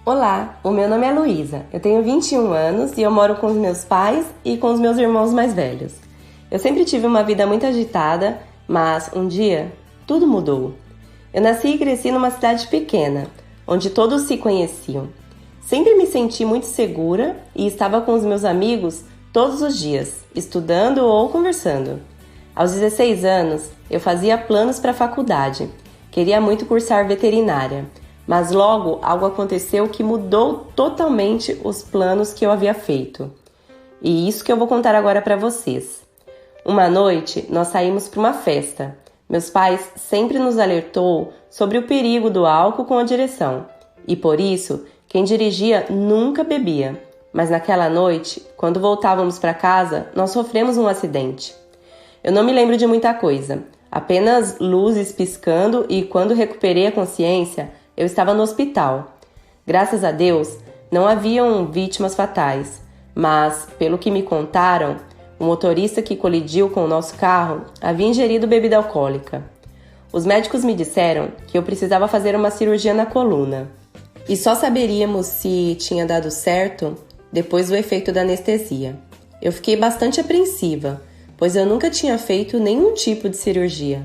Olá, o meu nome é Luísa, eu tenho 21 anos e eu moro com os meus pais e com os meus irmãos mais velhos. Eu sempre tive uma vida muito agitada, mas um dia tudo mudou. Eu nasci e cresci numa cidade pequena, onde todos se conheciam. Sempre me senti muito segura e estava com os meus amigos todos os dias, estudando ou conversando. Aos 16 anos, eu fazia planos para a faculdade. Queria muito cursar veterinária. Mas logo algo aconteceu que mudou totalmente os planos que eu havia feito. E isso que eu vou contar agora para vocês. Uma noite nós saímos para uma festa. Meus pais sempre nos alertou sobre o perigo do álcool com a direção. E por isso, quem dirigia nunca bebia. Mas naquela noite, quando voltávamos para casa, nós sofremos um acidente. Eu não me lembro de muita coisa. Apenas luzes piscando e quando recuperei a consciência, eu estava no hospital. Graças a Deus, não haviam vítimas fatais, mas, pelo que me contaram, o motorista que colidiu com o nosso carro havia ingerido bebida alcoólica. Os médicos me disseram que eu precisava fazer uma cirurgia na coluna. E só saberíamos se tinha dado certo depois do efeito da anestesia. Eu fiquei bastante apreensiva, pois eu nunca tinha feito nenhum tipo de cirurgia.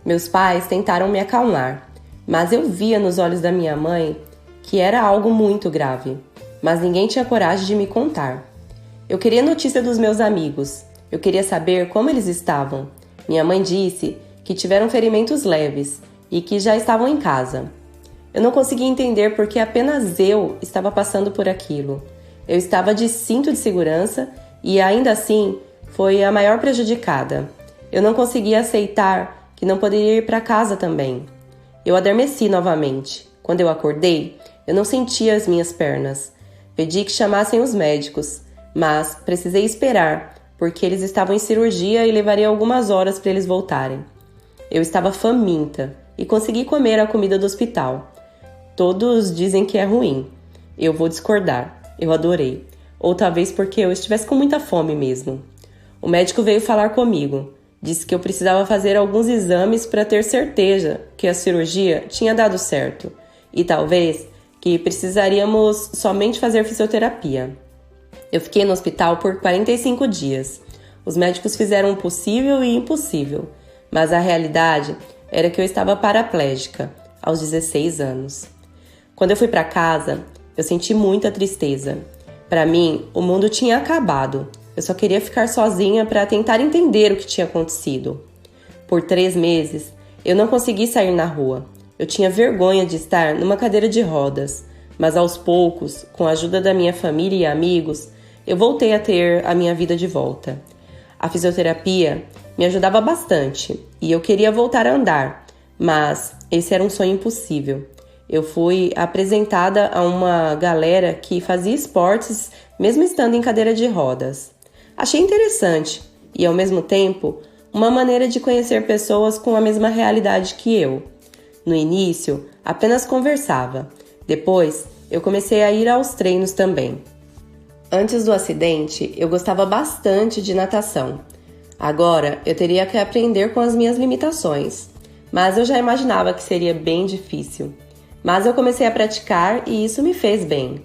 Meus pais tentaram me acalmar, mas eu via nos olhos da minha mãe que era algo muito grave, mas ninguém tinha coragem de me contar. Eu queria notícia dos meus amigos, eu queria saber como eles estavam. Minha mãe disse que tiveram ferimentos leves e que já estavam em casa. Eu não conseguia entender porque apenas eu estava passando por aquilo. Eu estava de cinto de segurança e ainda assim foi a maior prejudicada. Eu não conseguia aceitar que não poderia ir para casa também. Eu adormeci novamente. Quando eu acordei, eu não sentia as minhas pernas. Pedi que chamassem os médicos, mas precisei esperar, porque eles estavam em cirurgia e levaria algumas horas para eles voltarem. Eu estava faminta e consegui comer a comida do hospital. Todos dizem que é ruim. Eu vou discordar. Eu adorei. Ou talvez porque eu estivesse com muita fome mesmo. O médico veio falar comigo. Disse que eu precisava fazer alguns exames para ter certeza que a cirurgia tinha dado certo e talvez que precisaríamos somente fazer fisioterapia. Eu fiquei no hospital por 45 dias. Os médicos fizeram o possível e impossível, mas a realidade era que eu estava paraplégica aos 16 anos. Quando eu fui para casa, eu senti muita tristeza. Para mim, o mundo tinha acabado. Eu só queria ficar sozinha para tentar entender o que tinha acontecido. Por 3 meses, eu não consegui sair na rua. Eu tinha vergonha de estar numa cadeira de rodas, mas aos poucos, com a ajuda da minha família e amigos, eu voltei a ter a minha vida de volta. A fisioterapia me ajudava bastante e eu queria voltar a andar, mas esse era um sonho impossível. Eu fui apresentada a uma galera que fazia esportes mesmo estando em cadeira de rodas. Achei interessante e, ao mesmo tempo, uma maneira de conhecer pessoas com a mesma realidade que eu. No início, apenas conversava. Depois, eu comecei a ir aos treinos também. Antes do acidente, eu gostava bastante de natação. Agora, eu teria que aprender com as minhas limitações, mas eu já imaginava que seria bem difícil. Mas eu comecei a praticar e isso me fez bem.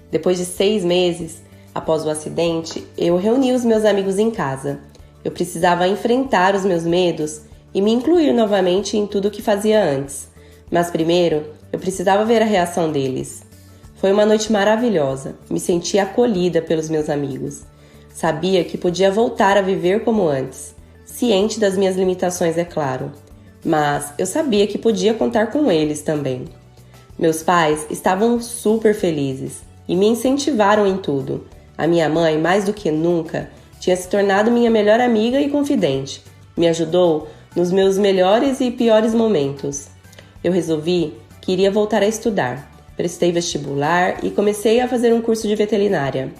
Depois de 6 meses, após o acidente, eu reuni os meus amigos em casa. Eu precisava enfrentar os meus medos e me incluir novamente em tudo o que fazia antes. Mas primeiro, eu precisava ver a reação deles. Foi uma noite maravilhosa. Me senti acolhida pelos meus amigos. Sabia que podia voltar a viver como antes. Ciente das minhas limitações, é claro. Mas eu sabia que podia contar com eles também. Meus pais estavam super felizes e me incentivaram em tudo. A minha mãe, mais do que nunca, tinha se tornado minha melhor amiga e confidente. Me ajudou nos meus melhores e piores momentos. Eu resolvi que iria voltar a estudar. Prestei vestibular e comecei a fazer um curso de veterinária.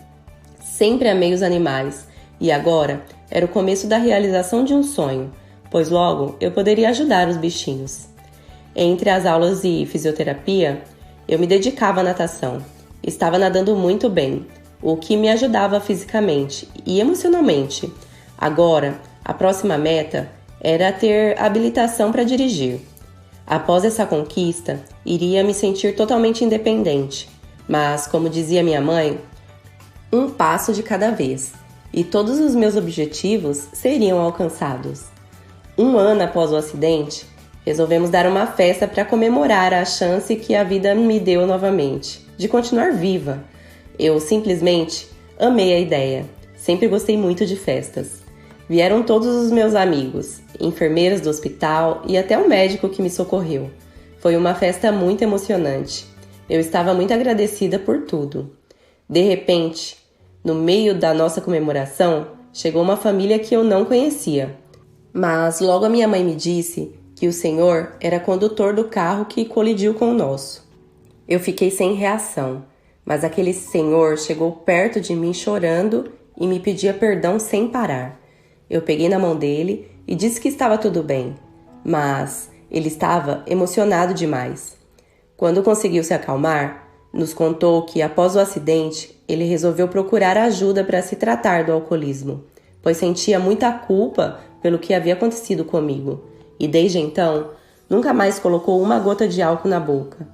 Sempre amei os animais e agora era o começo da realização de um sonho, pois logo eu poderia ajudar os bichinhos. Entre as aulas de fisioterapia, eu me dedicava à natação. Estava nadando muito bem, o que me ajudava fisicamente e emocionalmente. Agora, a próxima meta era ter habilitação para dirigir. Após essa conquista, iria me sentir totalmente independente. Mas, como dizia minha mãe, um passo de cada vez, e todos os meus objetivos seriam alcançados. Um ano após o acidente, resolvemos dar uma festa para comemorar a chance que a vida me deu novamente, de continuar viva. Eu simplesmente amei a ideia, sempre gostei muito de festas. Vieram todos os meus amigos, enfermeiras do hospital e até o médico que me socorreu. Foi uma festa muito emocionante. Eu estava muito agradecida por tudo. De repente, no meio da nossa comemoração, chegou uma família que eu não conhecia. Mas logo a minha mãe me disse que o senhor era condutor do carro que colidiu com o nosso. Eu fiquei sem reação, mas aquele senhor chegou perto de mim chorando e me pedia perdão sem parar. Eu peguei na mão dele e disse que estava tudo bem, mas ele estava emocionado demais. Quando conseguiu se acalmar, nos contou que após o acidente, ele resolveu procurar ajuda para se tratar do alcoolismo, pois sentia muita culpa pelo que havia acontecido comigo, e desde então, nunca mais colocou uma gota de álcool na boca,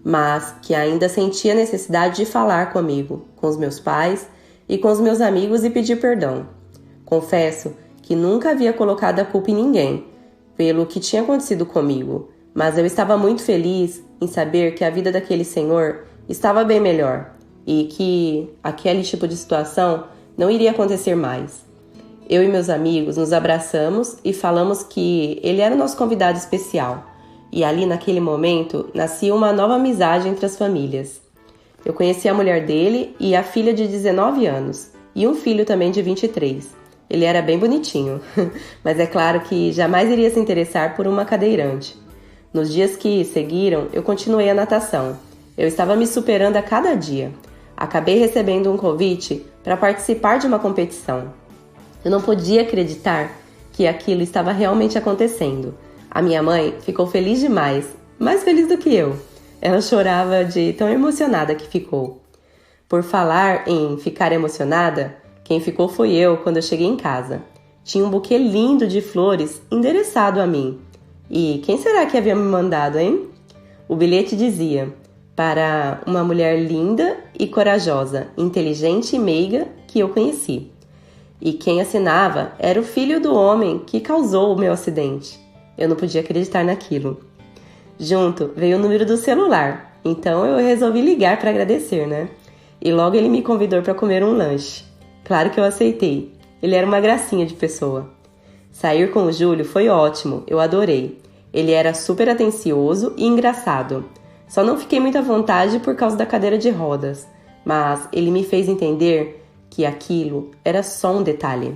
mas que ainda sentia necessidade de falar comigo, com os meus pais e com os meus amigos e pedir perdão. Confesso que nunca havia colocado a culpa em ninguém pelo que tinha acontecido comigo, mas eu estava muito feliz em saber que a vida daquele senhor estava bem melhor e que aquele tipo de situação não iria acontecer mais. Eu e meus amigos nos abraçamos e falamos que ele era o nosso convidado especial, e ali naquele momento nascia uma nova amizade entre as famílias. Eu conheci a mulher dele e a filha de 19 anos, e um filho também de 23. Ele era bem bonitinho, mas é claro que jamais iria se interessar por uma cadeirante. Nos dias que seguiram, eu continuei a natação. Eu estava me superando a cada dia. Acabei recebendo um convite para participar de uma competição. Eu não podia acreditar que aquilo estava realmente acontecendo. A minha mãe ficou feliz demais, mais feliz do que eu. Ela chorava de tão emocionada que ficou. Por falar em ficar emocionada, quem ficou foi eu quando eu cheguei em casa. Tinha um buquê lindo de flores endereçado a mim. E quem será que havia me mandado, hein? O bilhete dizia: para uma mulher linda e corajosa, inteligente e meiga que eu conheci. E quem assinava era o filho do homem que causou o meu acidente. Eu não podia acreditar naquilo. Junto veio o número do celular, então eu resolvi ligar para agradecer, né? E logo ele me convidou para comer um lanche. Claro que eu aceitei. Ele era uma gracinha de pessoa. Sair com o Júlio foi ótimo, eu adorei. Ele era super atencioso e engraçado. Só não fiquei muito à vontade por causa da cadeira de rodas, mas ele me fez entender que aquilo era só um detalhe.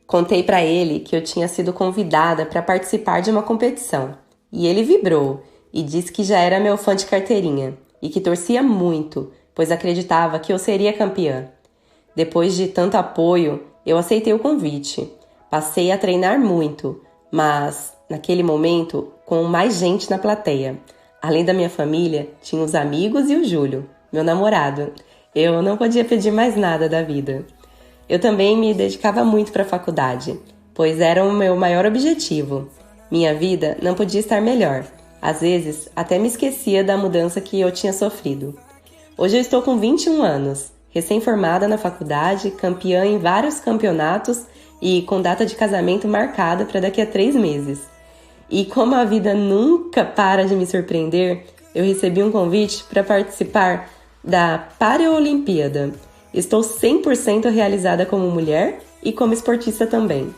Contei para ele que eu tinha sido convidada para participar de uma competição, e ele vibrou e disse que já era meu fã de carteirinha e que torcia muito, pois acreditava que eu seria campeã. Depois de tanto apoio, eu aceitei o convite. Passei a treinar muito, mas naquele momento com mais gente na plateia. Além da minha família, tinha os amigos e o Júlio, meu namorado. Eu não podia pedir mais nada da vida. Eu também me dedicava muito para a faculdade, pois era o meu maior objetivo. Minha vida não podia estar melhor. Às vezes, até me esquecia da mudança que eu tinha sofrido. Hoje eu estou com 21 anos, recém-formada na faculdade, campeã em vários campeonatos e com data de casamento marcada para daqui a 3 meses. E como a vida nunca para de me surpreender, eu recebi um convite para participar da Paraolimpíada. Estou 100% realizada como mulher e como esportista também.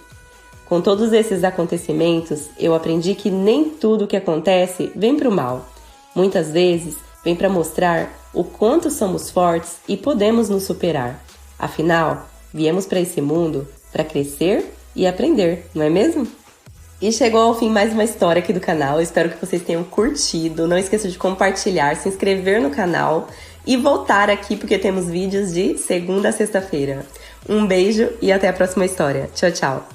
Com todos esses acontecimentos, eu aprendi que nem tudo o que acontece vem para o mal. Muitas vezes, vem para mostrar o quanto somos fortes e podemos nos superar. Afinal, viemos para esse mundo para crescer e aprender, não é mesmo? E chegou ao fim mais uma história aqui do canal. Eu espero que vocês tenham curtido. Não esqueça de compartilhar, se inscrever no canal e voltar aqui porque temos vídeos de segunda a sexta-feira. Um beijo e até a próxima história. Tchau, tchau!